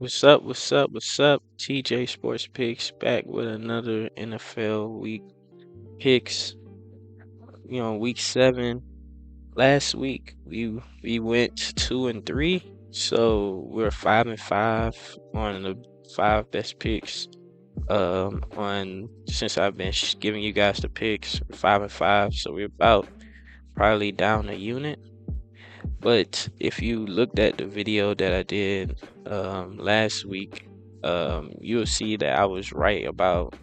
What's up? What's up? What's up? TJ Sports Picks back with another NFL week picks. Week 7. Last week we went 2-3, so we're 5-5 on the 5 best picks. On since I've been giving you guys the picks, we're 5-5, so we're about probably down a unit. But if you looked at the video that I did last week, you'll see that I was right about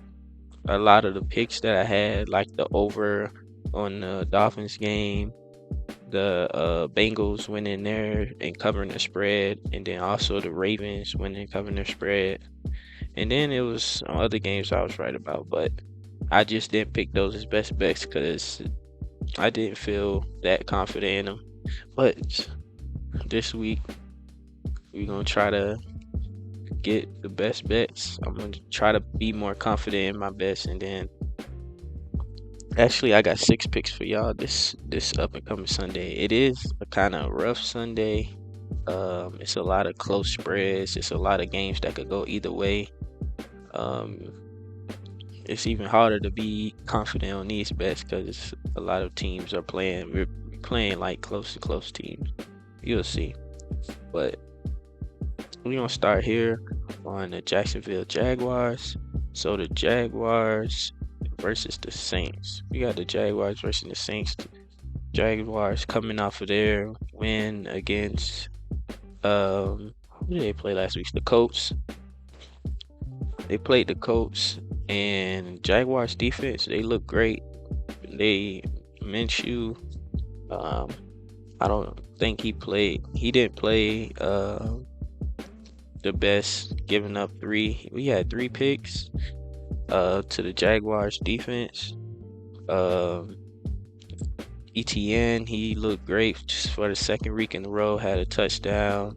a lot of the picks that I had, like the over on the Dolphins game, the Bengals winning there and covering the spread, and then also the Ravens winning and covering their spread. And then it was some other games I was right about, but I just didn't pick those as best bets because I didn't feel that confident in them. But this week we're gonna try to get the best bets. I'm gonna try to be more confident in my bets, and then actually I got 6 picks for y'all this up and coming Sunday. It is a kind of rough Sunday. It's a lot of close spreads. It's a lot of games that could go either way. It's even harder to be confident on these bets because a lot of teams are playing. We're playing like close to close teams. You'll see. But we're gonna start here on the Jacksonville Jaguars. So the Jaguars versus the Saints. We got the Jaguars versus the Saints. Jaguars coming off of their win against who did they play last week? The Colts. They played the Colts, and Jaguars defense, they look great. They Minshew, I don't think he didn't play the best, giving up 3. We had 3 picks to the Jaguars defense. ETN, he looked great just for the second week in a row, had a touchdown.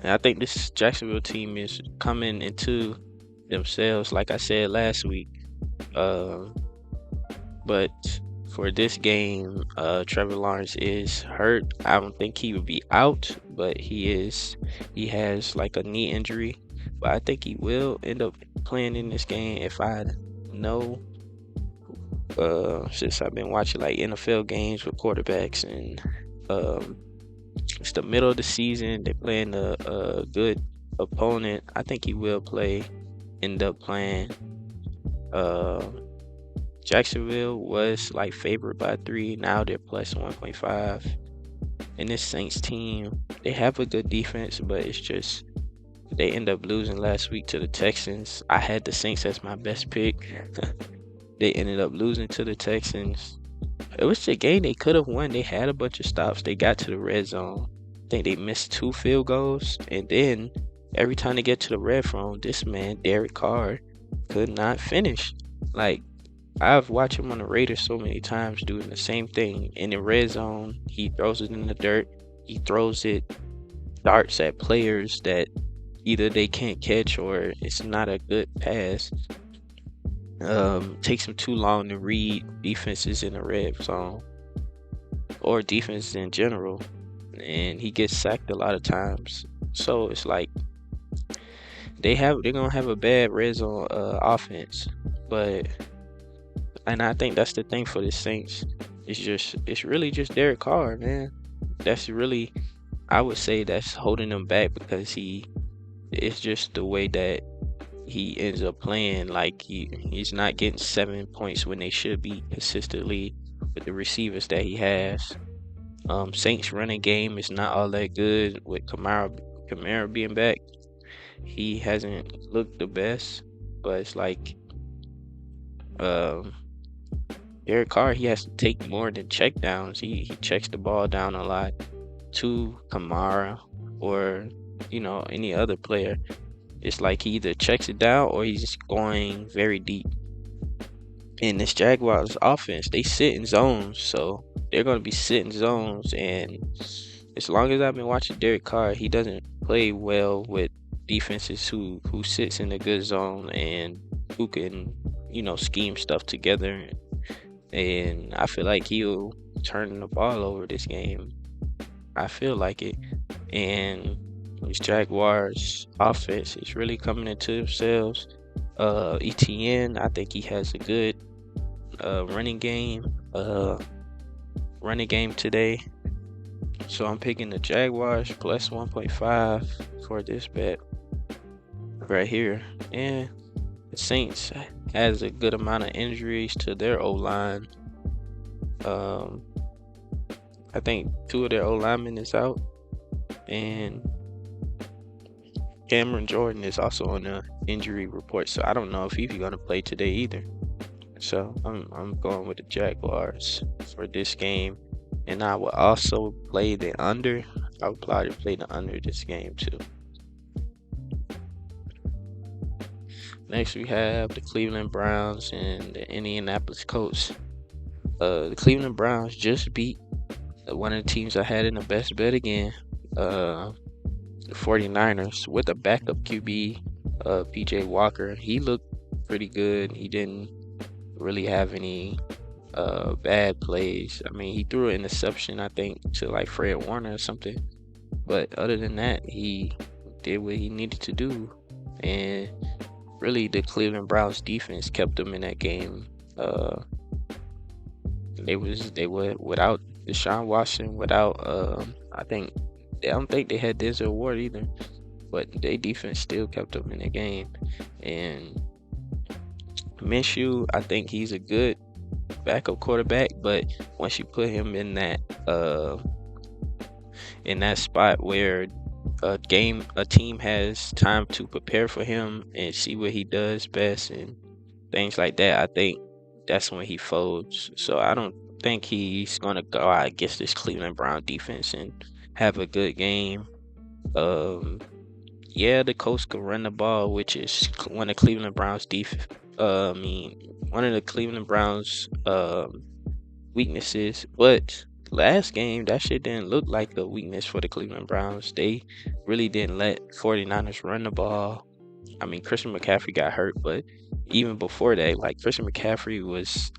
And I think this Jacksonville team is coming into themselves, like I said last week. But for this game, Trevor Lawrence is hurt. I don't think he would be out, but he has like a knee injury. But I think he will end up playing in this game if I know. Since I've been watching like NFL games with quarterbacks, and it's the middle of the season, they're playing a good opponent. I think he will end up playing. Jacksonville was like favored by 3. Now they're plus 1.5. And this Saints team, they have a good defense, but it's just they end up losing last week to the Texans. I had the Saints as my best pick. They ended up losing to the Texans. It was a game they could have won. They had a bunch of stops. They got to the red zone. I think they missed 2 field goals. And then every time they get to the red zone, this man, Derek Carr, could not finish. Like, I've watched him on the Raiders so many times doing the same thing. In the red zone, he throws it in the dirt. He throws it darts at players that either they can't catch or it's not a good pass. Takes him too long to read defenses in the red zone or defenses in general, and he gets sacked a lot of times. So it's like they're gonna have a bad red zone offense, and I think that's the thing for the Saints. It's really just Derek Carr, man. That's really, I would say, that's holding them back because it's just the way that he ends up playing. Like he's not getting 7 points when they should be consistently with the receivers that he has. Saints running game is not all that good with Kamara being back. He hasn't looked the best, but it's like Derek Carr, he has to take more than check downs. He checks the ball down a lot to Kamara or any other player. It's like he either checks it down or he's going very deep. In this Jaguars offense, they sit in zones, so they're going to be sitting zones. And as long as I've been watching Derek Carr, he doesn't play well with defenses who sits in a good zone and who can, scheme stuff together. And I feel like he'll turn the ball over this game. I feel like it. And These Jaguars offense is really coming into themselves. ETN, I think he has a good running game. Running game today. So I'm picking the Jaguars plus 1.5 for this bet right here. And the Saints has a good amount of injuries to their O-line. I think 2 of their O-linemen is out, and Cameron Jordan is also on the injury report, so I don't know if he's gonna play today either. So I'm going with the Jaguars for this game, and I will also play the under. I would probably play the under this game too. Next we have the Cleveland Browns and the Indianapolis Colts. The Cleveland Browns just beat one of the teams I had in the best bet again, the 49ers, with a backup QB, PJ Walker. He looked pretty good. He didn't really have any bad plays. I mean, he threw an interception, I think, to like Fred Warner or something. But other than that, he did what he needed to do. And really, the Cleveland Browns defense kept them in that game. They were without Deshaun Watson, without I don't think they had Denzel Ward either, but their defense still kept them in the game. And Minshew, I think he's a good backup quarterback, but once you put him in that spot where a team has time to prepare for him and see what he does best and things like that, I think that's when he folds. So I don't think he's gonna go out against this Cleveland Brown defense and have a good game. Yeah, the Colts can run the ball, which is one of Cleveland Browns one of the Cleveland Browns weaknesses. But last game, that shit didn't look like a weakness for the Cleveland Browns. They really didn't let 49ers run the ball. I mean, Christian McCaffrey got hurt, but even before that, like, Christian McCaffrey was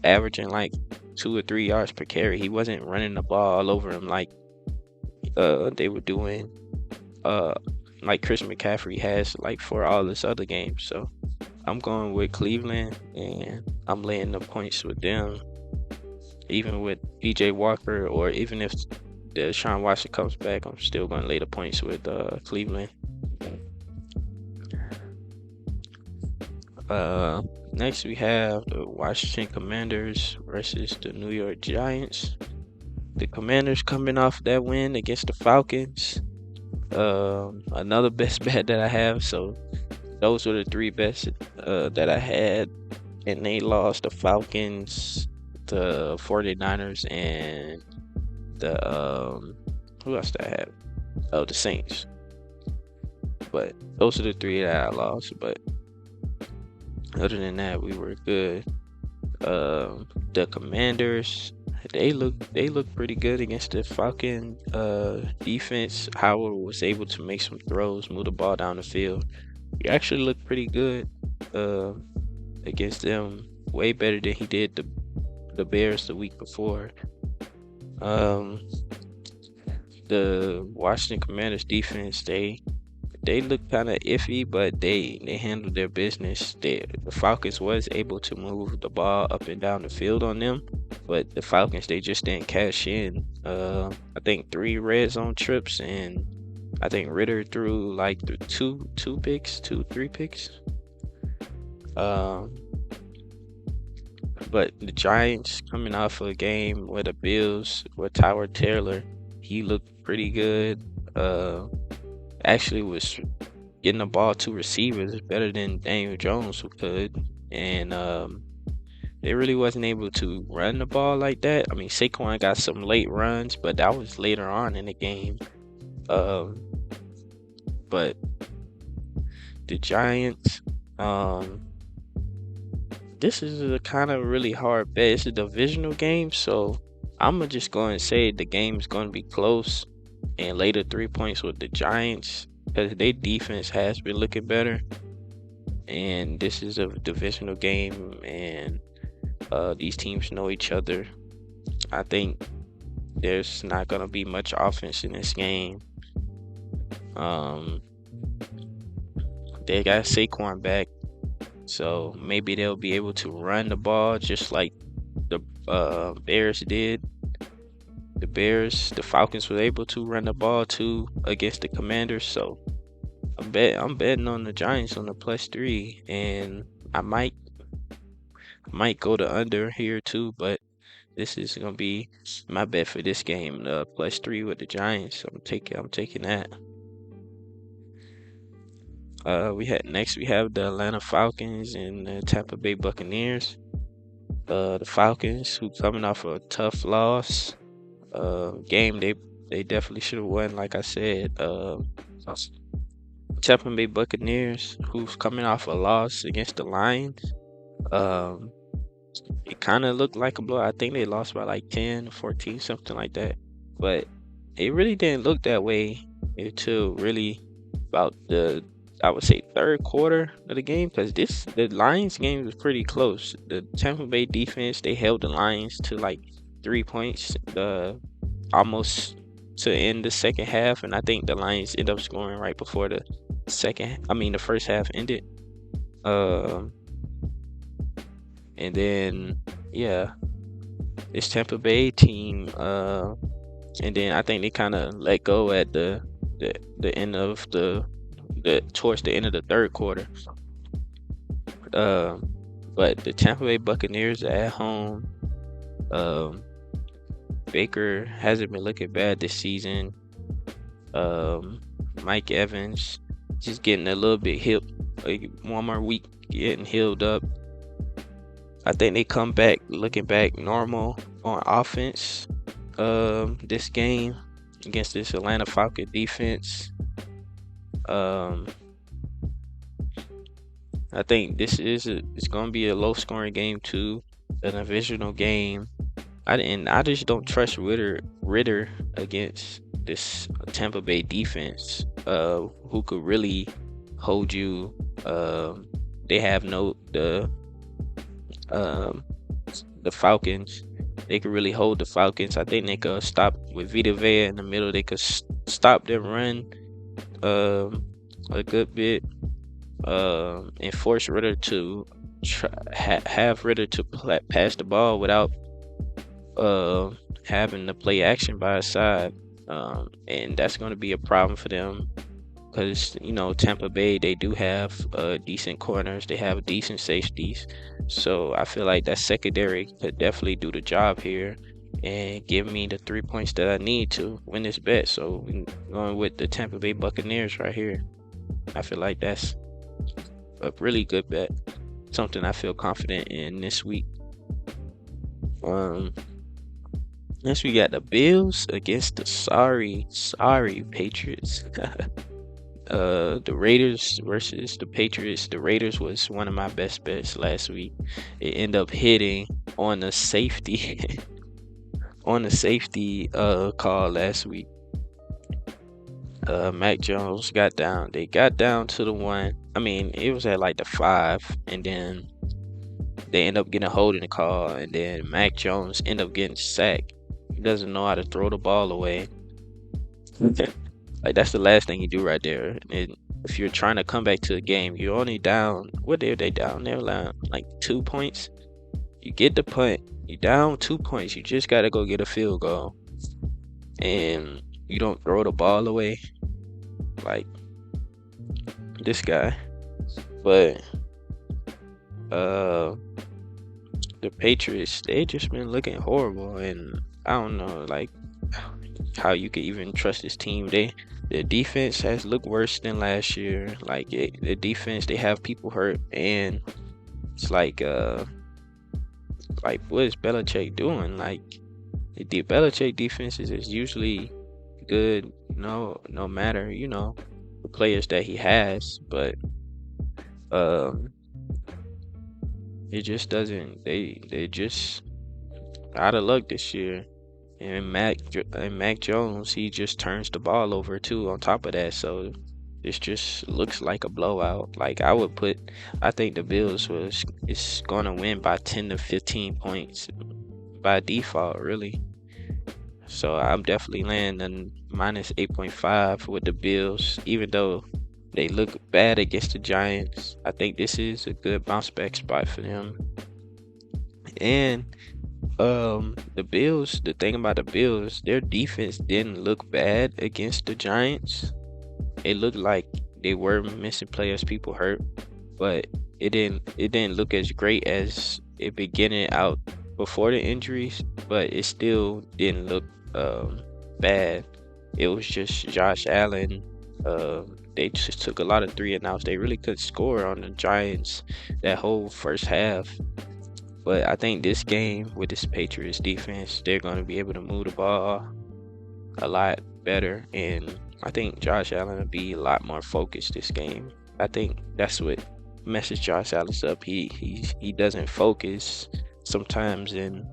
averaging like 2 or 3 yards per carry. He wasn't running the ball all over him like they were doing like Christian McCaffrey has like for all this other games. So I'm going with Cleveland, and I'm laying the points with them, even with PJ Walker, or even if Deshaun Watson comes back, I'm still going to lay the points with Cleveland. Next we have the Washington Commanders versus the New York Giants. The Commanders coming off that win against the Falcons. Another best bet that I have. So those were the 3 best that I had, and they lost: the Falcons, the 49ers, and the who else did I have? Oh, the Saints. But those are the 3 that I lost. But other than that, we were good. The Commanders, they look pretty good against the Falcon defense. Howard was able to make some throws, move the ball down the field. He actually looked pretty good against them, way better than he did the Bears the week before. The Washington Commanders defense, they look kind of iffy, but they handled their business. The Falcons was able to move the ball up and down the field on them, but the Falcons, they just didn't cash in. I think 3 red zone trips, and I think Ritter threw like 3 picks. But the Giants coming off a game with the Bills with Tyrod Taylor, he looked pretty good. Actually was getting the ball to receivers better than Daniel Jones who could, and they really wasn't able to run the ball like that. I mean, Saquon got some late runs, but that was later on in the game. But the Giants, this is a kind of really hard bet. It's a divisional game, so I'm gonna just go and say the game is gonna be close and lay the 3 points with the Giants, because their defense has been looking better, and this is a divisional game, and these teams know each other. I think there's not gonna be much offense in this game, Um, they got Saquon back, so maybe they'll be able to run the ball just like the Bears did. The Falcons were able to run the ball too against the Commanders. So I'm betting on the Giants on the +3, and I might go to under here too, but this is gonna be my bet for this game, the +3 with the Giants. I'm taking that. We have the Atlanta Falcons and the Tampa Bay Buccaneers. The Falcons, who coming off a tough loss, game they definitely should have won. Like I said, Tampa Bay Buccaneers, who's coming off a loss against the Lions. Um, it kind of looked like a blow. I think they lost by like 10, 14, something like that. But it really didn't look that way until really about the, I would say, third quarter of the game, because the Lions game was pretty close. The Tampa Bay defense, they held the Lions to like 3 points, almost to end the second half, and I think the Lions end up scoring right before the first half ended. Um, and then yeah, this Tampa Bay team, and then I think they kind of let go at the end of the towards the end of the third quarter. Um, but the Tampa Bay Buccaneers are at home. Um, Baker hasn't been looking bad this season. Mike Evans just getting a little bit like one more week getting healed up. I think they come back looking back normal on offense. This game against this Atlanta Falcons defense. Um, I think it's gonna be a low scoring game too, a divisional game. I just don't trust Ritter against this Tampa Bay defense, who could really hold you. They have um the Falcons. They could really hold the Falcons. I think they could stop with Vita Vea in the middle. They could stop their run a good bit, and force Ritter to have Ritter to pass the ball without having to play action by his side. And that's going to be a problem for them because Tampa Bay, they do have decent corners, they have decent safeties, so I feel like that secondary could definitely do the job here and give me the 3 points that I need to win this bet. So I'm going with the Tampa Bay Buccaneers right here. I feel like that's a really good bet, something I feel confident in this week. Next we got the Bills against the sorry Patriots. The Raiders versus the Patriots. The Raiders was one of my best bets last week. It ended up hitting on the safety on the safety call last week. Mac Jones got down. They got down to the 1. I mean, it was at like the 5, and then they end up getting a holding call, and then Mac Jones end up getting sacked. He doesn't know how to throw the ball away. Like, that's the last thing you do right there. And if you're trying to come back to the game, you're only down. What are they down? They're down like 2 points. You get the punt. You're down 2 points. You just gotta go get a field goal, and you don't throw the ball away like this guy. But the Patriots, they just been looking horrible, and I don't know like how you could even trust this team. Their defense has looked worse than last year. Like the defense, they have people hurt, and it's like what is Belichick doing? Like the Belichick defenses is usually good, no matter the players that he has, but it just doesn't. They just out of luck this year. And Mac Jones, he just turns the ball over too. On top of that, so this just looks like a blowout. Like I think the Bills is gonna win by 10 to 15 points by default. Really, So I'm definitely landing minus 8.5 with the Bills, even though they look bad against the Giants. I think this is a good bounce back spot for them. And the Bills, the thing about the Bills, their defense didn't look bad against the Giants. It looked like they were missing players, people hurt, but it didn't look as great as it beginning out before the injuries, but it still didn't look bad. It was just Josh Allen. They just took a lot of 3-and-outs. They really couldn't score on the Giants that whole first half. But I think this game with this Patriots defense, they're going to be able to move the ball a lot better, and I think Josh Allen will be a lot more focused this game. I think that's what messes Josh Allen up. He doesn't focus sometimes in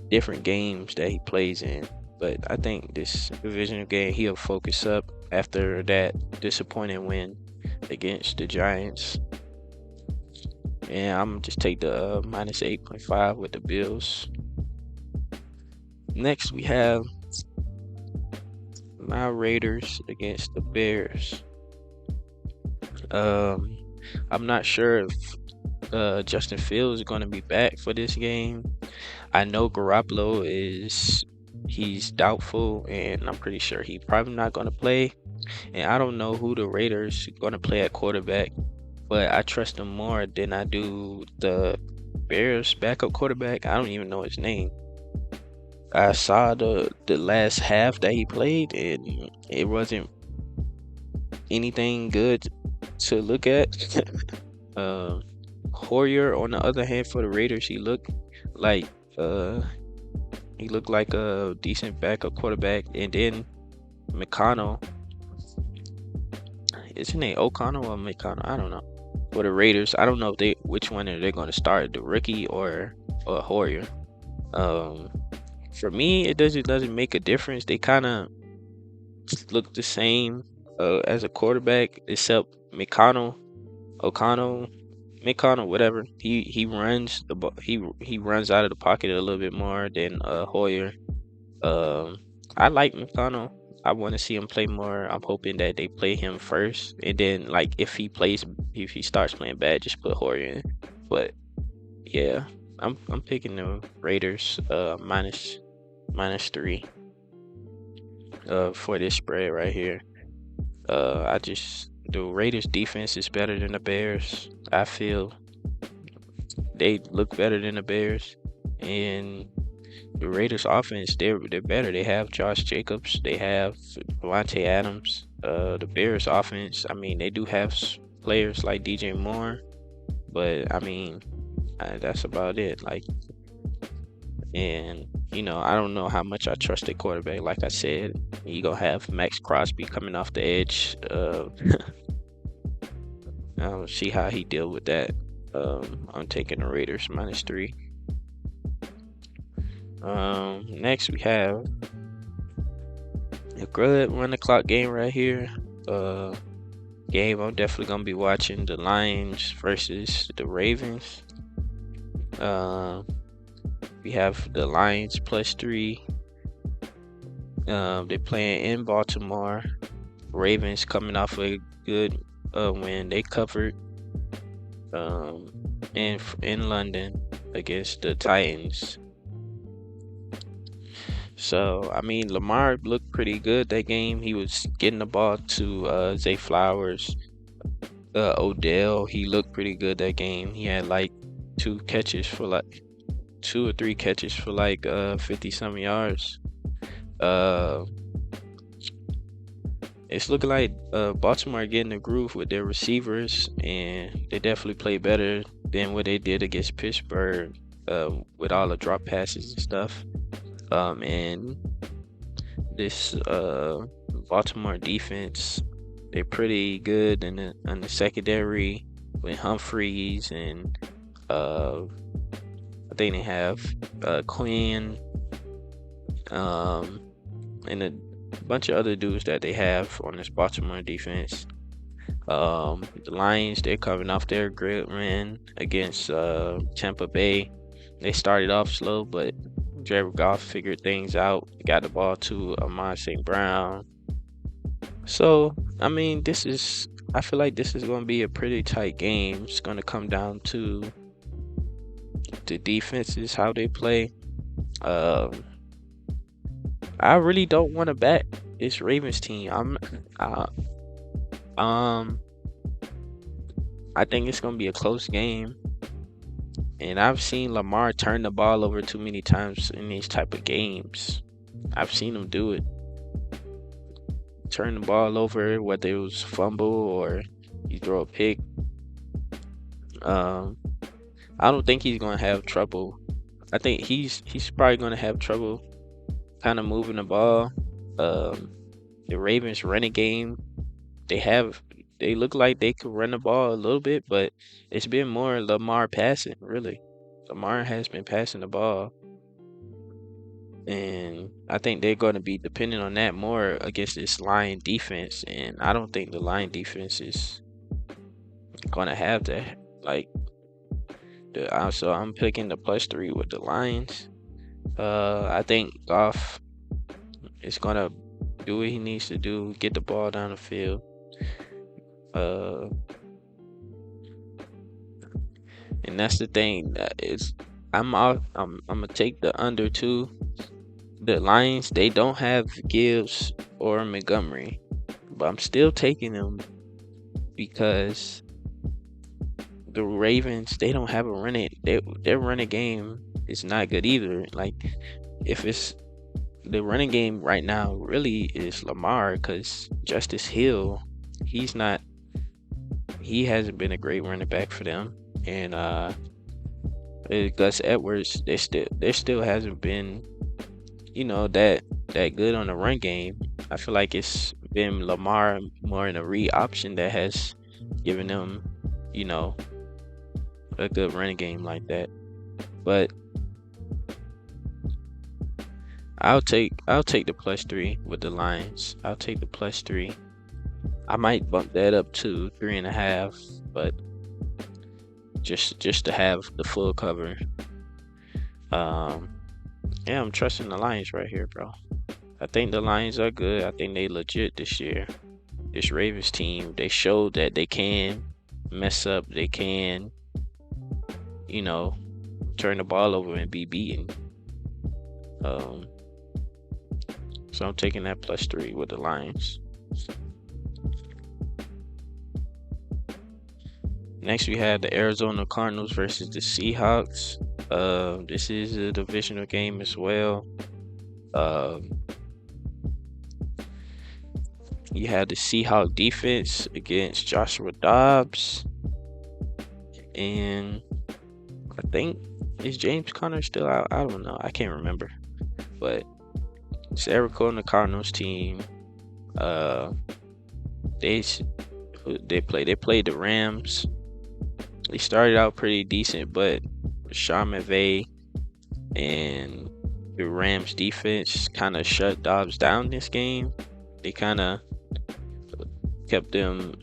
different games that he plays in. But I think this divisional game he'll focus up after that disappointing win against the Giants. And I'm just take the minus 8.5 with the Bills. Next we have my Raiders against the Bears. I'm not sure if Justin Fields is going to be back for this game. I know Garoppolo he's doubtful, and I'm pretty sure he's probably not going to play. And I don't know who the Raiders are going to play at quarterback, but I trust them more than I do the Bears backup quarterback. I don't even know his name. I saw the last half that he played, and it wasn't anything good to look at. Hoyer, on the other hand, for the Raiders, he looked like a decent backup quarterback. And then McConnell, is his name O'Connell or McConnell? I don't know. For the Raiders, I don't know if which one are they going to start, the rookie or Hoyer. For me, it doesn't make a difference. They kind of look the same as a quarterback, except McConnell, whatever. He runs the ball. He runs out of the pocket a little bit more than Hoyer. I like McConnell. I want to see him play more. I'm hoping that they play him first, and then like if he starts playing bad, just put Hoyer in. But yeah, I'm picking the Raiders minus 3 for this spread right here. The Raiders defense is better than the Bears. I feel they look better than the Bears, and the Raiders offense, they're better. They have Josh Jacobs, they have Devontae Adams. The Bears offense, I mean, they do have players like DJ Moore, but I mean, that's about it. Like, and I don't know how much I trust the quarterback. Like I said, you gonna have Max Crosby coming off the edge. I'll see how he deal with that. I'm taking the Raiders minus 3. Next we have a good run the clock game right here. Game I'm definitely gonna be watching, the Lions versus the Ravens. We have the Lions plus 3. They're playing in Baltimore. Ravens coming off a good win. They covered in London against the Titans. So I mean, Lamar looked pretty good that game. He was getting the ball to Zay Flowers. Odell, he looked pretty good that game. He had like 2 or 3 catches for like 50 some yards. It's looking like Baltimore getting the groove with their receivers, and they definitely play better than what they did against Pittsburgh with all the drop passes and stuff. And this Baltimore defense, they're pretty good in the secondary with Humphreys, and I think they have Quinn, and a bunch of other dudes that they have on this Baltimore defense. The Lions, they're coming off their great win against Tampa Bay. They started off slow, but Jared Goff figured things out, got the ball to Amon St. Brown. So, I mean, I feel like this is going to be a pretty tight game. It's going to come down to the defenses, how they play. Um, I really don't want to bet this Ravens team. Uh, um, I think it's going to be a close game. And I've seen Lamar turn the ball over too many times in these type of games. I've seen him do it. Turn the ball over, whether it was fumble or you throw a pick. Um, I don't think he's gonna have trouble. I think he's probably gonna have trouble kind of moving the ball. Um, the Ravens running game, they look like they could run the ball a little bit, but it's been more Lamar passing, really. Lamar has been passing the ball. And I think they're going to be dependent on that more against this Lion defense. And I don't think the Lion defense is going to have that. Like, so I'm picking the +3 with the Lions. I think Goff is going to do what he needs to do, get the ball down the field. And that's the thing. I'm gonna take the under 2. The Lions, they don't have Gibbs or Montgomery, but I'm still taking them because the Ravens, they don't have a their running game is not good either. Like, if it's the running game right now really is Lamar, because Justice Hill, he hasn't been a great running back for them. And Gus Edwards, there still hasn't been, that good on the run game. I feel like it's been Lamar more in a read option that has given them, a good running game like that. But I'll take the +3 with the Lions. I'll take the +3. I might bump that up to 3.5, but just to have the full cover. Yeah, I'm trusting the Lions right here, bro. I think the Lions are good. I think they legit this year. This Ravens team, they showed that they can mess up. They can, turn the ball over and be beaten. So I'm taking that +3 with the Lions. Next, we had the Arizona Cardinals versus the Seahawks. This is a divisional game as well. You had the Seahawks defense against Joshua Dobbs. And I think, is James Conner still out? I don't know. I can't remember. But it's Arizona Cardinals team. They played the Rams. They started out pretty decent, but Sean McVay and the Rams defense kind of shut Dobbs down this game. They kind of kept them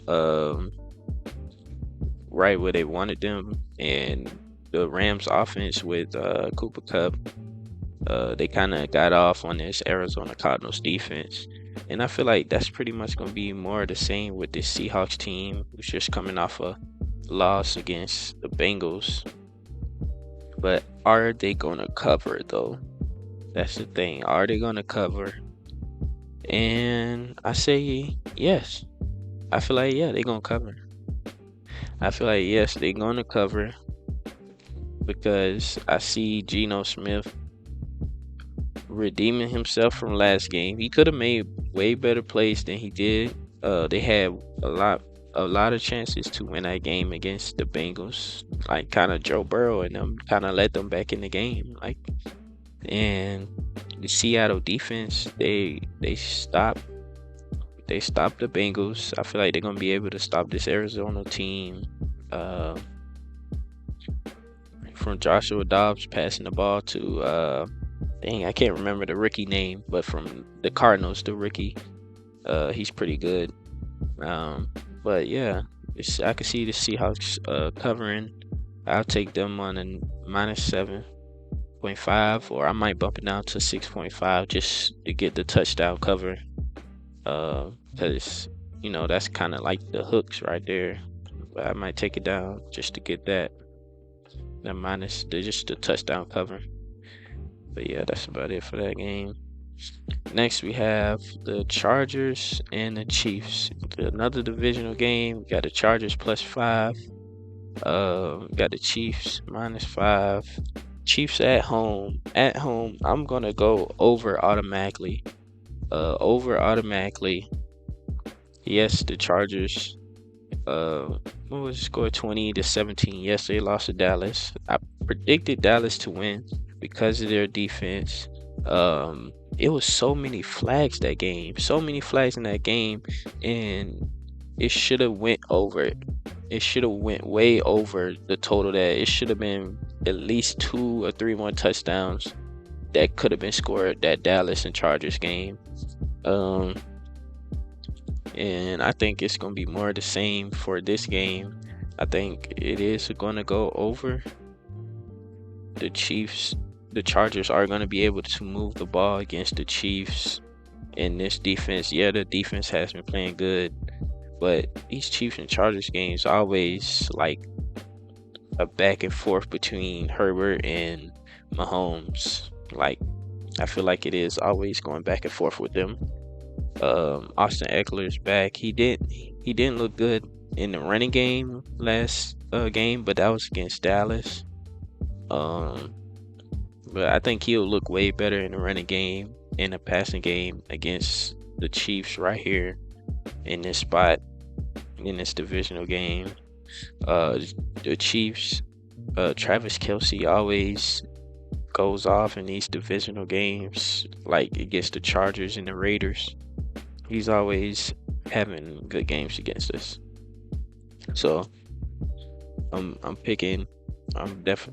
right where they wanted them, and the Rams offense with Cooper Kupp, they kind of got off on this Arizona Cardinals defense. And I feel like that's pretty much going to be more of the same with this Seahawks team, who's just coming off a loss against the Bengals. But are they going to cover, though? That's the thing. Are they going to cover? And I say yes. I feel like, yeah, they're going to cover. I feel like, yes, they're going to cover, because I see Geno Smith redeeming himself from last game. He could have made way better plays than he did. They had a lot of chances to win that game against the Bengals. Like, kind of Joe Burrow and them kind of let them back in the game. And the Seattle defense, they stopped the Bengals. I feel like they're gonna be able to stop this Arizona team from Joshua Dobbs passing the ball to I can't remember the rookie name, but from the Cardinals, the rookie, he's pretty good. But yeah, I can see the Seahawks covering. I'll take them on a -7 5.5, or I might bump it down to 6.5 just to get the touchdown cover. Because that's kind of like the hooks right there. But I might take it down just to get that minus just the touchdown cover. But yeah, that's about it for that game. Next, we have the Chargers and the Chiefs. Another divisional game. We got the Chargers +5. We got the Chiefs -5. Chiefs at home. At home, I'm gonna go over automatically. Over automatically. Yes, the Chargers. What was the score? 20-17. Yes, they lost to Dallas. I predicted Dallas to win because of their defense. It was so many flags that game. So many flags in that game, and it should have went over. It should have went way over the total. That it should have been at least 2 or 3 more touchdowns that could have been scored that Dallas and Chargers game. And I think it's gonna be more of the same for this game. I think it is gonna go over. The Chargers are gonna be able to move the ball against the Chiefs in this defense. Yeah, the defense has been playing good, but these Chiefs and Chargers games are always like a back and forth between Herbert and Mahomes. Like, I feel like it is always going back and forth with them. Austin Eckler's back. He didn't look good in the running game last game, but that was against Dallas. But I think he'll look way better in the running game, in the passing game against the Chiefs right here in this spot in this divisional game. The Chiefs, Travis Kelce always goes off in these divisional games, like against the Chargers and the Raiders. He's always having good games against us. So I'm picking that,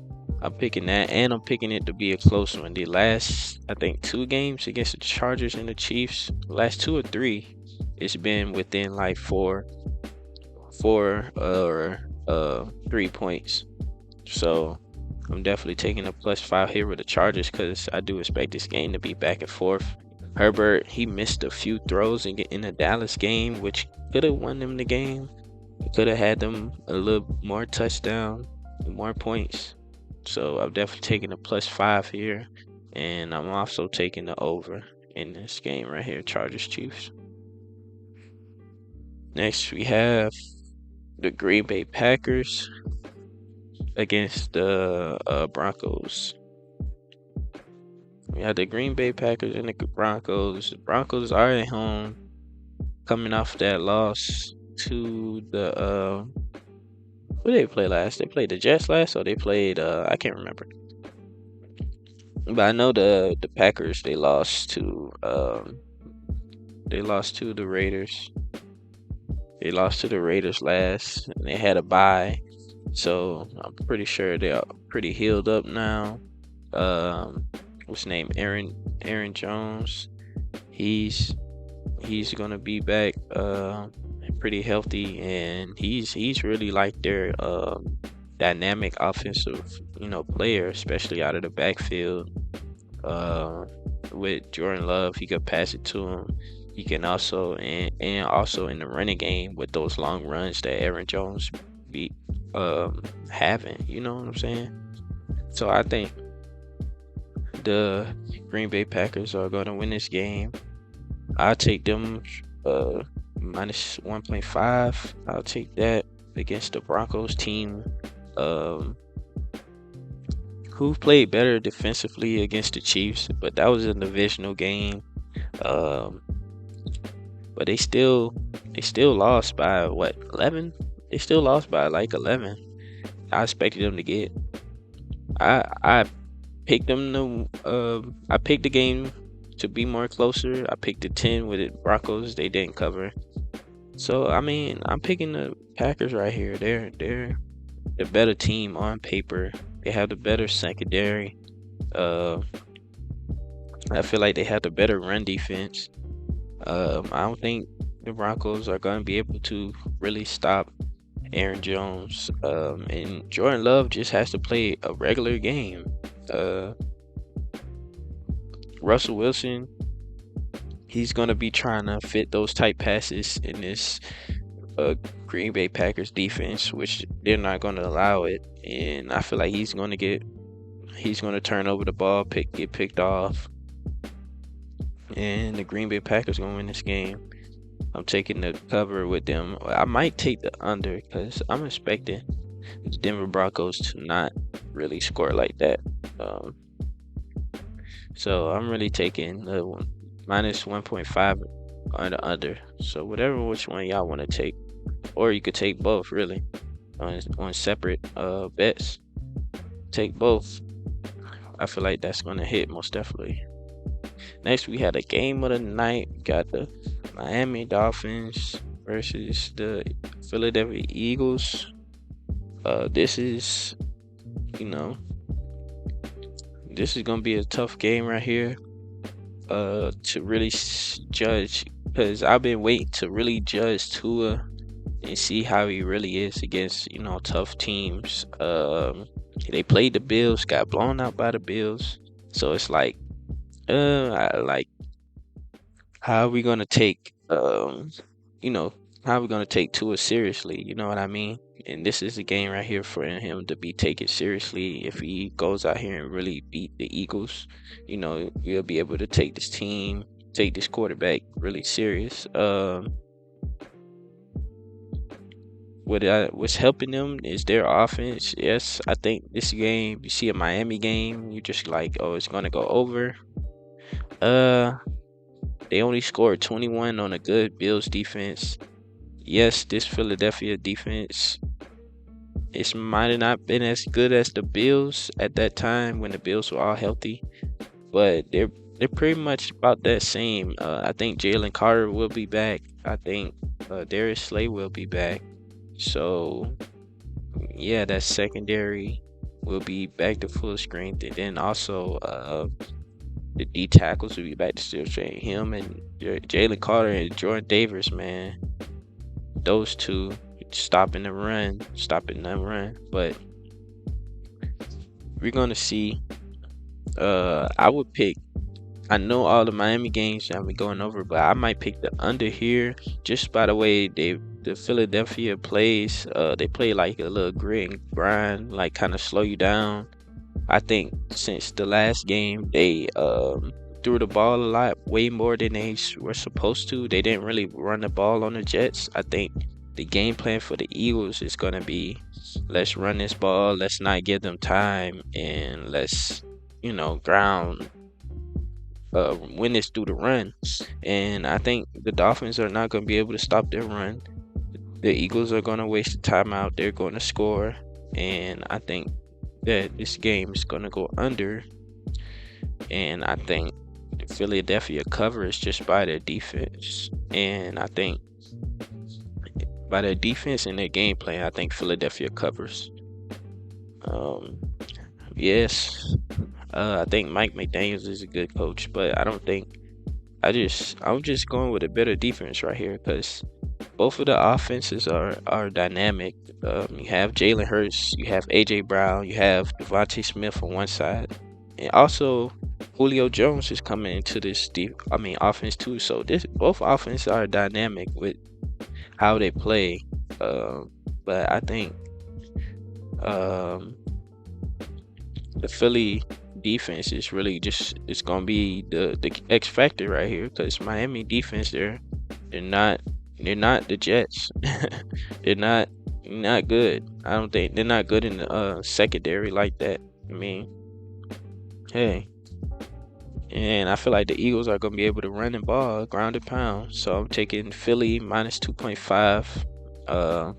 and I'm picking it to be a close one. The last, I think, 2 games against the Chargers and the Chiefs, last 2 or 3, it's been within like 4 or 3 points. So I'm definitely taking a +5 here with the Chargers because I do expect this game to be back and forth. Herbert, he missed a few throws in the Dallas game, which could have won them the game. Could have had them a little more touchdown, more points. So I'm definitely taking a +5 here, and I'm also taking the over in this game right here, Chargers Chiefs. Next, we have the Green Bay Packers against the Broncos. We have the Green Bay Packers and the Broncos. The Broncos are at home, coming off that loss to the who did they play last? They played the Jets last, or they played I can't remember. But I know the Packers, they lost to the Raiders. They lost to the Raiders last, and they had a bye. So I'm pretty sure they are pretty healed up now. What's his name? Aaron Jones. He's gonna be back pretty healthy, and he's really like their dynamic offensive player, especially out of the backfield. With Jordan Love, he could pass it to him. He can also and also in the running game with those long runs that Aaron Jones be having. You know what I'm saying? So I think the Green Bay Packers are gonna win this game. I'll take them minus 1.5. I'll take that against the Broncos team, who played better defensively against the Chiefs, but that was a divisional game. But they still lost by 11? They still lost by like 11. I expected them to get. I picked them to. I picked the game to be more closer. I picked the 10 with it. Broncos, they didn't cover. So I mean, I'm picking the Packers right here. They're the better team on paper. They have the better secondary. I feel like they have the better run defense. I don't think the Broncos are going to be able to really stop Aaron Jones. And Jordan Love just has to play a regular game. Russell Wilson, he's gonna be trying to fit those tight passes in this uh, Green Bay Packers defense, which they're not gonna allow it. And I feel like he's gonna turn over the ball, get picked off, and the Green Bay Packers gonna win this game. I'm taking the cover with them. I might take the under because I'm expecting the Denver Broncos to not really score like that. Um, so I'm really taking the minus 1.5 on the under. So whatever which one y'all want to take, or you could take both really on separate bets. Take both. I feel like that's gonna hit most definitely. Next, we had a game of the night. We got the Miami Dolphins versus the Philadelphia Eagles. This is, you know, this is gonna be a tough game right here. To really judge, because I've been waiting to really judge Tua and see how he really is against tough teams. They played the Bills, got blown out by the Bills, so it's like, how are we gonna take how are we gonna take Tua seriously? You know what I mean? And this is a game right here for him to be taken seriously. If he goes out here and really beat the Eagles, you'll be able to take this team, take this quarterback really serious. What's helping them is their offense. Yes, I think this game, you see a Miami game, you just like, oh, it's gonna go over. They only scored 21 on a good Bills defense. Yes, this Philadelphia defense, it might have not been as good as the Bills at that time when the Bills were all healthy, but they're pretty much about that same. I think Jalen Carter will be back. I think Darius Slay will be back. So yeah, that secondary will be back to full strength, and then also the D tackles will be back to still training him and Jalen Carter and Jordan Davis, man. Those two stopping the run. But we're gonna see. I would pick. I know all the Miami games I've been going over, but I might pick the under here just by the way the Philadelphia plays. They play like a little grit and grind, like kind of slow you down. I think since the last game, they threw the ball a lot, way more than they were supposed to. They didn't really run the ball on the Jets. I think the game plan for the Eagles is going to be, let's run this ball, let's not give them time, and let's, ground, win this through the run. And I think the Dolphins are not going to be able to stop their run. The Eagles are going to waste the timeout. They're going to score. And I think that this game is going to go under, and I think Philadelphia covers just by their defense, and I think by their defense and their game plan, I think Philadelphia covers. Yes, I think Mike McDaniels is a good coach, but I don't think I'm just going with a better defense right here because both of the offenses are dynamic. You have Jalen Hurts, you have AJ Brown, you have Devontae Smith on one side, and also Julio Jones is coming into this offense too. So both offenses are dynamic with how they play. But I think the Philly defense is really it's gonna be the X factor right here because Miami defense they're not the Jets. They're not good. I don't think they're not good in the secondary like that. I mean, hey, and I feel like the Eagles are gonna be able to run the ball, ground and pound. So I'm taking Philly minus 2.5.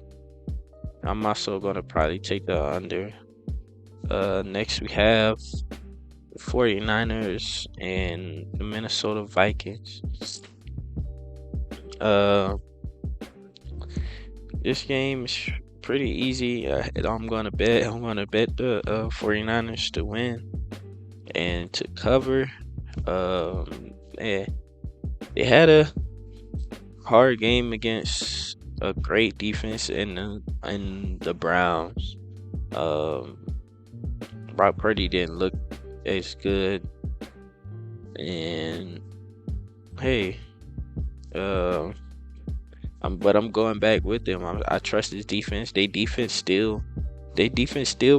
I'm also gonna probably take the under. Next we have the 49ers and the Minnesota Vikings. This game is pretty easy. I'm gonna bet the 49ers to win and to cover. They had a hard game against a great defense in the Browns. Brock Purdy didn't look as good And hey, uh, I'm going back with them. I trust his defense. They defense still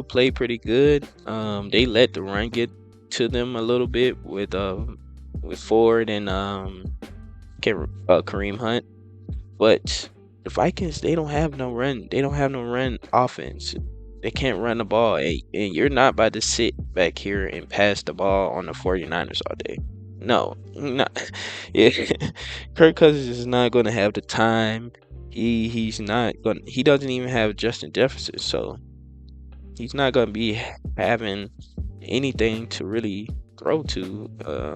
play pretty good. They let the run get to them a little bit with Ford and Kareem Hunt. But the Vikings, they don't have no run. They don't have no run offense. They can't run the ball. And you're not about to sit back here and pass the ball on the 49ers all day. No, not. Yeah. Kirk Cousins is not going to have the time. He's not going. He doesn't even have Justin Jefferson, so he's not going to be having anything to really throw to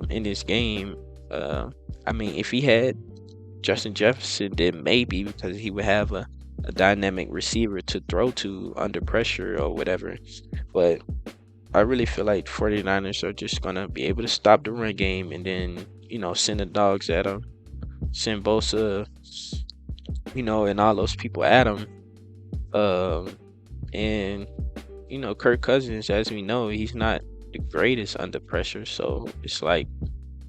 in this game. I mean, if he had Justin Jefferson, then maybe because he would have a dynamic receiver to throw to under pressure or whatever. But I really feel like 49ers are just going to be able to stop the run game and then, send the dogs at him, send Bosa, and all those people at him. And, Kirk Cousins, as we know, he's not the greatest under pressure. So it's like,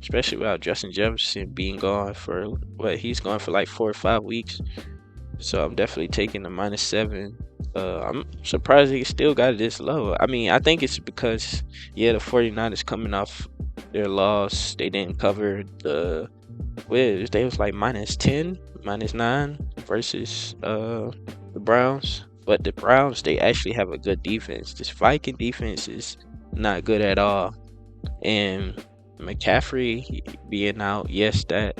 especially without Justin Jefferson being gone for he's gone for like 4 or 5 weeks. So I'm definitely taking the -7. I'm surprised he still got it this low. I mean, I think it's because the 49ers coming off their loss. They didn't cover the Wiz. They was like -10, -9 versus the Browns. But the Browns, they actually have a good defense. This Viking defense is not good at all. And McCaffrey being out, yes, that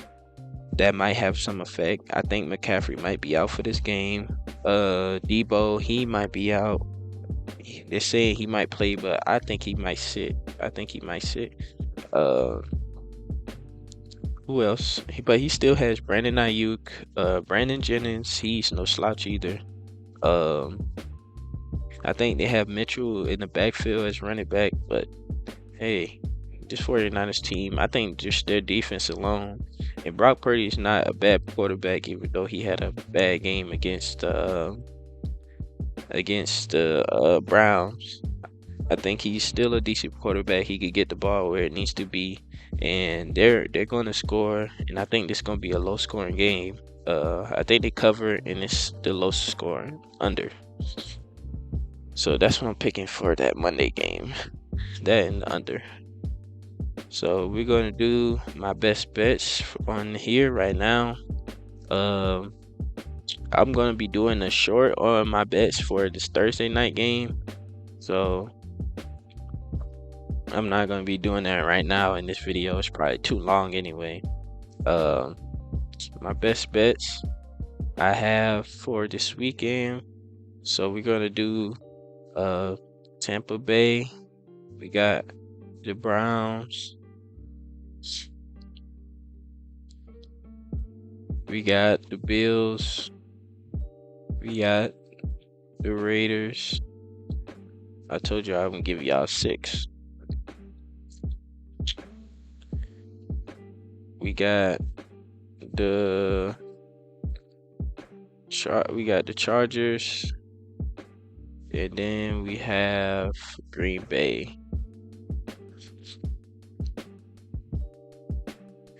might have some effect. I think McCaffrey might be out for this game. Debo, he might be out. They're saying he might play, but I think he might sit. Who else? But he still has Brandon Ayuk, Brandon Jennings. He's no slouch either. I think they have Mitchell in the backfield as running back, but hey, this 49ers team, I think just their defense alone. And Brock Purdy is not a bad quarterback, even though he had a bad game against the Browns. I think he's still a decent quarterback. He could get the ball where it needs to be, and they're going to score. And I think this is going to be a low scoring game. I think they cover, and it's the low scoring under. So that's what I'm picking for that Monday game. That and the under. So we're going to do my best bets on here right now. I'm going to be doing a short on my bets for this Thursday night game. So I'm not going to be doing that right now in this video. It's probably too long anyway. My best bets I have for this weekend. So we're going to do Tampa Bay. We got the Browns. We got the Bills. We got the Raiders. I told you I would give y'all 6. We got the Chargers. And then we have Green Bay.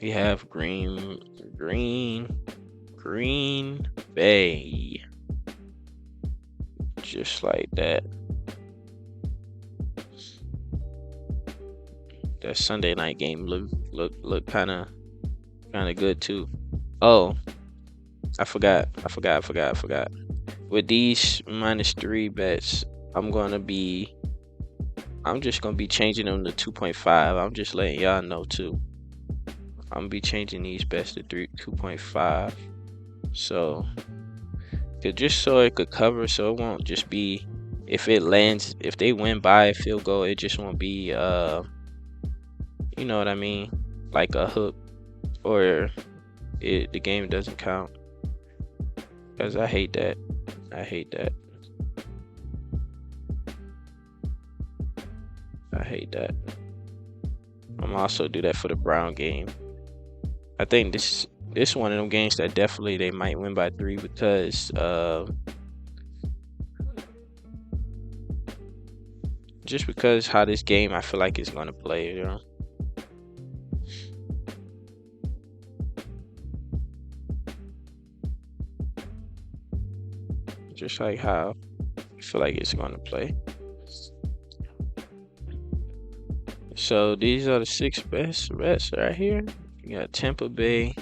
We have Green Bay. Just like that. That Sunday night game look kind of good too. Oh, I forgot. With these -3 bets, I'm just gonna be changing them to 2.5. I'm just letting y'all know too. I'm gonna be changing these bets to 2.5. So, just so it could cover, so it won't just be if they win by a field goal, it just won't be you know what I mean, like a hook, or the game doesn't count. Because I hate that. I'm also do that for the Brown game. I think this one of them games that definitely they might win by 3 because just because how this game I feel like it's gonna play, just like how I feel like it's gonna play. So these are the six best bets right here. You got Tampa Bay,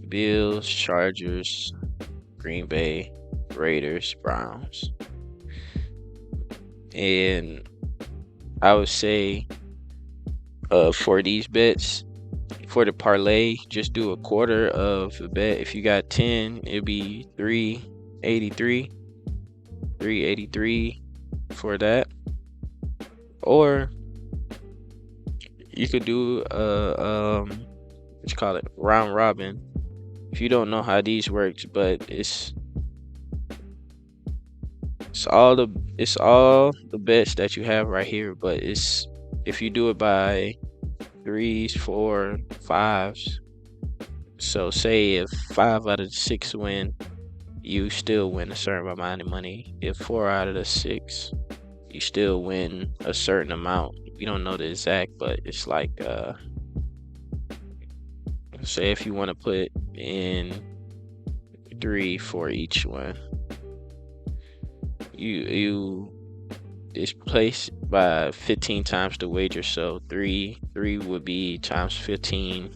Bills, Chargers, Green Bay, Raiders, Browns. And I would say for these bets, for the parlay, just do a quarter of a bet. If you got 10, it'd be 383. 383 for that. Or you could do what you call it, round robin. If you don't know how these works, but it's all the bets that you have right here, but it's if you do it by threes, four, fives. So say if 5 out of the 6 win, you still win a certain amount of money. If 4 out of the 6, you still win a certain amount. We don't know the exact, but it's like say if you want to put in 3 for each one, you it's placed by 15 times the wager. So three would be times 15,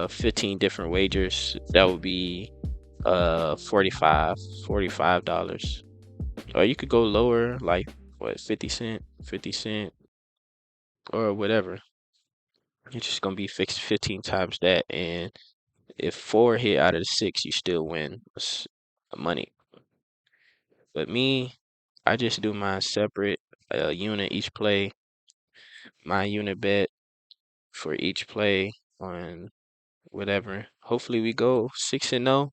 15 different wagers. That would be $45. Or you could go lower, like what, 50 cent or whatever. It's just gonna be fixed 15 times that, and if 4 hit out of the 6, you still win money. But me, I just do mine separate, unit each play, my unit bet for each play on whatever. Hopefully we go 6-0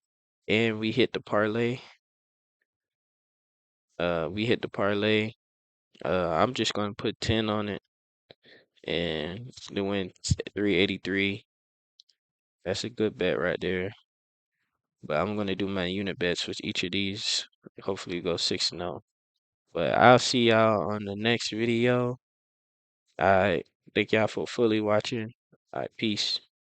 and we hit the parlay. We hit the parlay. I'm just gonna put 10 on it and doing 383. That's a good bet right there. But I'm gonna do my unit bets with each of these. Hopefully go 6-0. But I'll see y'all on the next video. I thank y'all for fully watching. All right, peace.